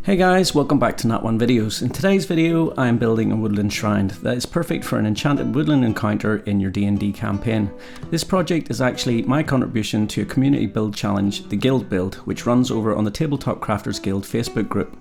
Hey guys, welcome back to Nat One Videos. In today's video, I am building a woodland shrine that is perfect for an enchanted woodland encounter in your D&D campaign. This project is actually my contribution to a community build challenge, the Guild Build, which runs over on the Tabletop Crafters Guild Facebook group.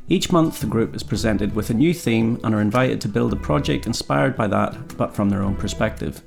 Each month the group is presented with a new theme and are invited to build a project inspired by that, but from their own perspective.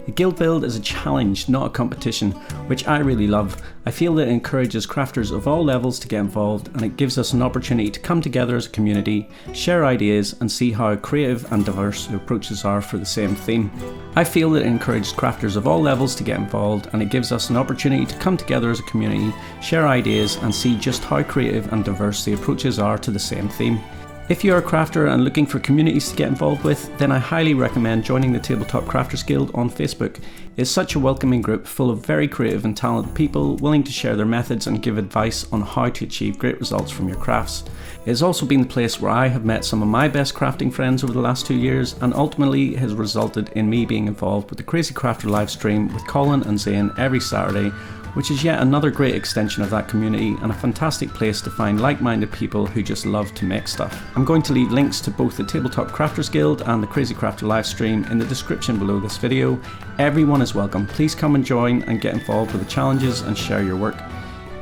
The Guild Build is a challenge, not a competition, which I really love. I feel that it encourages crafters of all levels to get involved, and it gives us an opportunity to come together as a community, share ideas and see how creative and diverse the approaches are for the same theme. I feel that it encourages crafters of all levels to get involved, and it gives us an opportunity to come together as a community, share ideas and see just how creative and diverse the approaches are to the same theme. If you're a crafter and looking for communities to get involved with, then I highly recommend joining the Tabletop Crafters Guild on Facebook. It's such a welcoming group full of very creative and talented people willing to share their methods and give advice on how to achieve great results from your crafts. It has also been the place where I have met some of my best crafting friends over the last 2 years, and ultimately has resulted in me being involved with the Crazy Crafter live stream with Colin and Zane every Saturday, which is yet another great extension of that community and a fantastic place to find like-minded people who just love to make stuff. I'm going to leave links to both the Tabletop Crafters Guild and the Crazy Crafter livestream in the description below this video. Everyone is welcome. Please come and join and get involved with the challenges and share your work.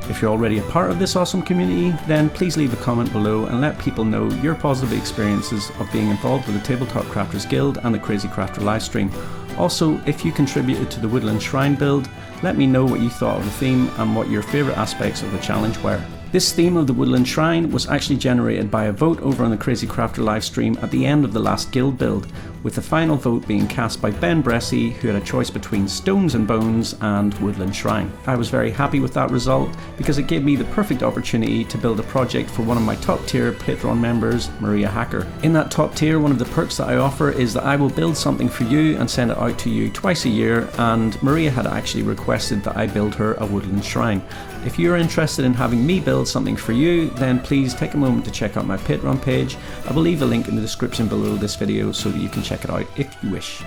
If you're already a part of this awesome community, then please leave a comment below and let people know your positive experiences of being involved with the Tabletop Crafters Guild and the Crazy Crafter livestream. Also, if you contributed to the Woodland Shrine build, let me know what you thought of the theme and what your favourite aspects of the challenge were. This theme of the Woodland Shrine was actually generated by a vote over on the Crazy Crafter livestream at the end of the last guild build, with the final vote being cast by Ben Bressy, who had a choice between Stones and Bones and Woodland Shrine. I was very happy with that result because it gave me the perfect opportunity to build a project for one of my top tier Patreon members, Maria Hacker. In that top tier, one of the perks that I offer is that I will build something for you and send it out to you twice a year, and Maria had actually requested that I build her a woodland shrine. If you're interested in having me build something for you, then please take a moment to check out my Patreon page. I will leave a link in the description below this video so that you can check it out if you wish.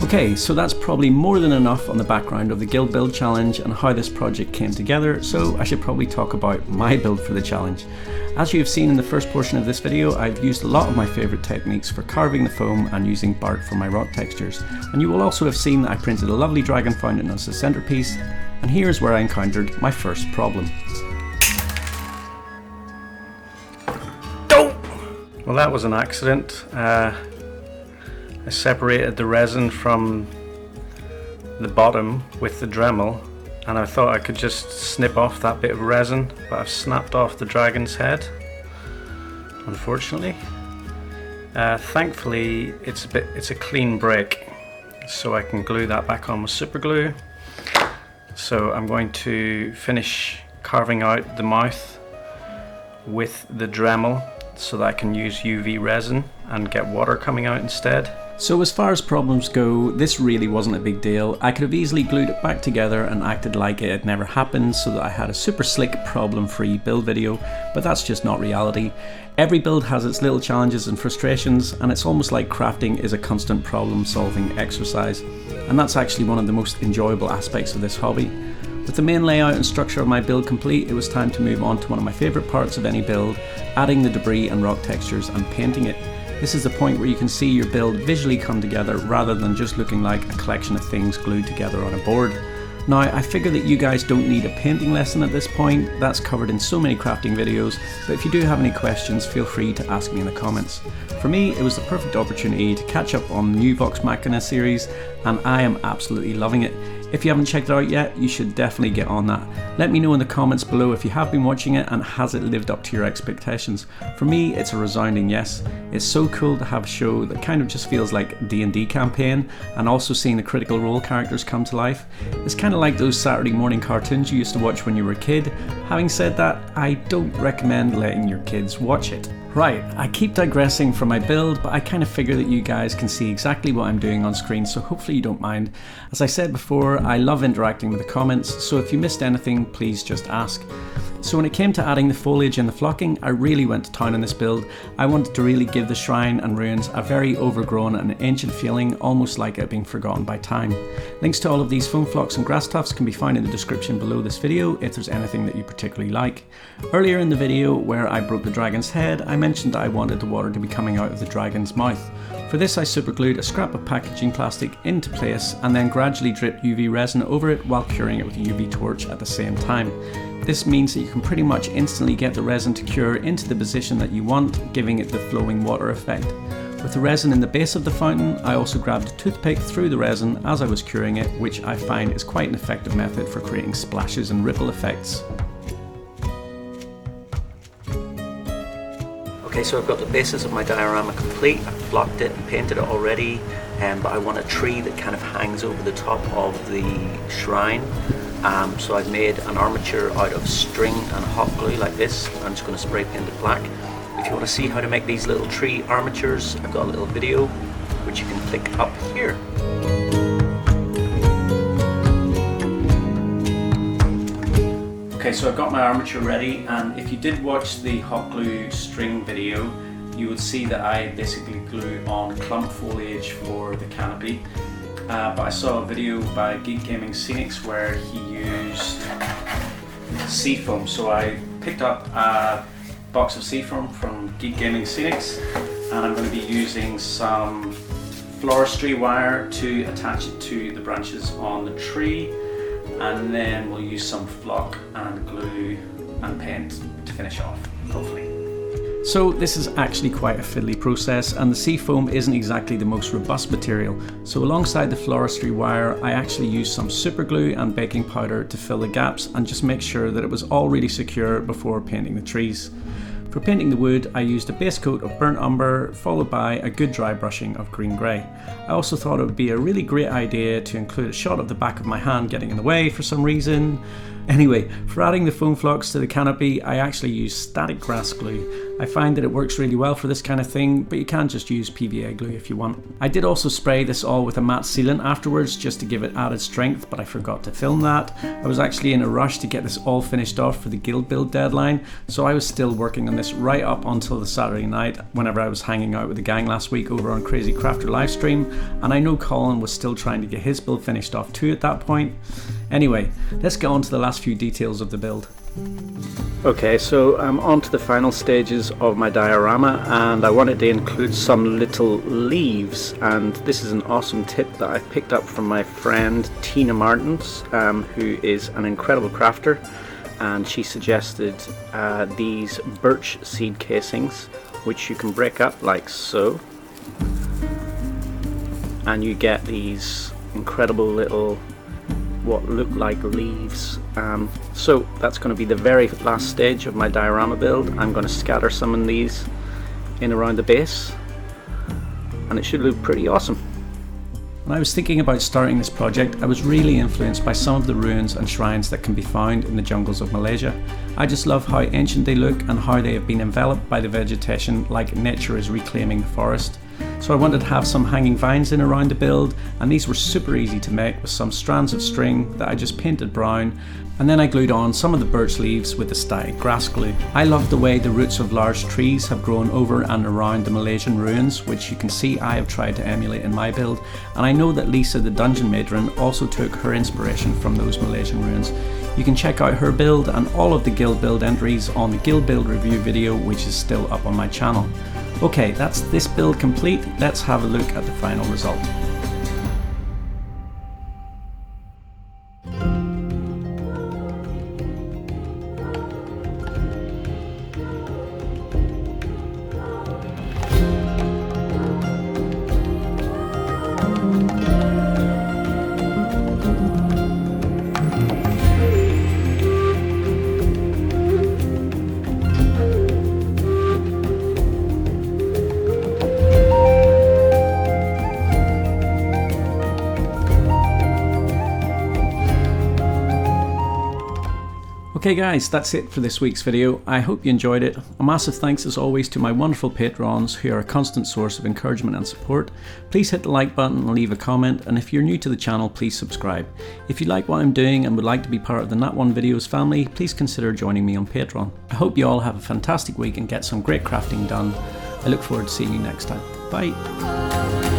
Okay, so that's probably more than enough on the background of the Guild Build Challenge and how this project came together, so I should probably talk about my build for the challenge. As you have seen in the first portion of this video, I've used a lot of my favourite techniques for carving the foam and using bark for my rock textures, and you will also have seen that I printed a lovely dragon fountain as the centrepiece, and here's where I encountered my first problem. Well, that was an accident. I separated the resin from the bottom with the Dremel, and I thought I could just snip off that bit of resin, but I've snapped off the dragon's head, unfortunately. Thankfully it's a clean break, so I can glue that back on with super glue. So I'm going to finish carving out the mouth with the Dremel so that I can use UV resin and get water coming out instead. So as far as problems go, this really wasn't a big deal. I could have easily glued it back together and acted like it had never happened so that I had a super slick problem-free build video, but that's just not reality. Every build has its little challenges and frustrations, and it's almost like crafting is a constant problem-solving exercise. And that's actually one of the most enjoyable aspects of this hobby. With the main layout and structure of my build complete, it was time to move on to one of my favourite parts of any build, adding the debris and rock textures and painting it. This is the point where you can see your build visually come together rather than just looking like a collection of things glued together on a board. Now, I figure that you guys don't need a painting lesson at this point, that's covered in so many crafting videos, but if you do have any questions, feel free to ask me in the comments. For me, it was the perfect opportunity to catch up on the new Vox Machina series, and I am absolutely loving it. If you haven't checked it out yet, you should definitely get on that. Let me know in the comments below if you have been watching it and has it lived up to your expectations. For me, it's a resounding yes. It's so cool to have a show that kind of just feels like a D&D campaign, and also seeing the Critical Role characters come to life. It's kind of like those Saturday morning cartoons you used to watch when you were a kid. Having said that, I don't recommend letting your kids watch it. Right, I keep digressing from my build, but I kind of figure that you guys can see exactly what I'm doing on screen, so hopefully you don't mind. As I said before, I love interacting with the comments, so if you missed anything, please just ask. So when it came to adding the foliage and the flocking, I really went to town on this build. I wanted to really give the shrine and ruins a very overgrown and ancient feeling, almost like it had been forgotten by time. Links to all of these foam flocks and grass tufts can be found in the description below this video if there's anything that you particularly like. Earlier in the video where I broke the dragon's head, I mentioned that I wanted the water to be coming out of the dragon's mouth. For this I superglued a scrap of packaging plastic into place and then gradually dripped UV resin over it while curing it with a UV torch at the same time. This means that you can pretty much instantly get the resin to cure into the position that you want, giving it the flowing water effect. With the resin in the base of the fountain, I also grabbed a toothpick through the resin as I was curing it, which I find is quite an effective method for creating splashes and ripple effects. Okay, so I've got the basis of my diorama complete. I've flocked it and painted it already, but I want a tree that kind of hangs over the top of the shrine. So I've made an armature out of string and hot glue like this. I'm just going to spray paint it black. If you want to see how to make these little tree armatures, I've got a little video which you can click up here. Okay, so I've got my armature ready, and if you did watch the hot glue string video, you would see that I basically glue on clump foliage for the canopy. But I saw a video by Geek Gaming Scenics where he used seafoam, so I picked up a box of seafoam from Geek Gaming Scenics, and I'm going to be using some floristry wire to attach it to the branches on the tree, and then we'll use some flock and glue and paint to finish off, hopefully. So this is actually quite a fiddly process, and the seafoam isn't exactly the most robust material. So alongside the floristry wire, I actually used some super glue and baking powder to fill the gaps and just make sure that it was all really secure before painting the trees. For painting the wood, I used a base coat of burnt umber followed by a good dry brushing of green grey. I also thought it would be a really great idea to include a shot of the back of my hand getting in the way for some reason. Anyway, for adding the foam flocks to the canopy, I actually used static grass glue. I find that it works really well for this kind of thing, but you can just use PVA glue if you want. I did also spray this all with a matte sealant afterwards just to give it added strength, but I forgot to film that. I was actually in a rush to get this all finished off for the guild build deadline, so I was still working on this right up until the Saturday night whenever I was hanging out with the gang last week over on Crazy Crafter livestream, and I know Colin was still trying to get his build finished off too at that point. Anyway, let's get on to the last few details of the build. Okay, so I'm on to the final stages of my diorama, and I wanted to include some little leaves, and this is an awesome tip that I picked up from my friend Tina Martins, who is an incredible crafter, and she suggested these birch seed casings, which you can break up like so, and you get these incredible little what look like leaves. So that's going to be the very last stage of my diorama build. I'm going to scatter some of these in around the base, and it should look pretty awesome. When I was thinking about starting this project, I was really influenced by some of the ruins and shrines that can be found in the jungles of Malaysia. I just love how ancient they look and how they have been enveloped by the vegetation like nature is reclaiming the forest. So I wanted to have some hanging vines in around the build, and these were super easy to make with some strands of string that I just painted brown, and then I glued on some of the birch leaves with the static grass glue. I love the way the roots of large trees have grown over and around the Malaysian ruins, which you can see I have tried to emulate in my build, and I know that Lisa the Dungeon Matron also took her inspiration from those Malaysian ruins. You can check out her build and all of the guild build entries on the guild build review video, which is still up on my channel. Okay, that's this build complete. Let's have a look at the final result. Okay guys, that's it for this week's video. I hope you enjoyed it. A massive thanks as always to my wonderful patrons who are a constant source of encouragement and support. Please hit the like button and leave a comment, and if you're new to the channel, please subscribe. If you like what I'm doing and would like to be part of the Nat 1 Videos family, please consider joining me on Patreon. I hope you all have a fantastic week and get some great crafting done. I look forward to seeing you next time. Bye!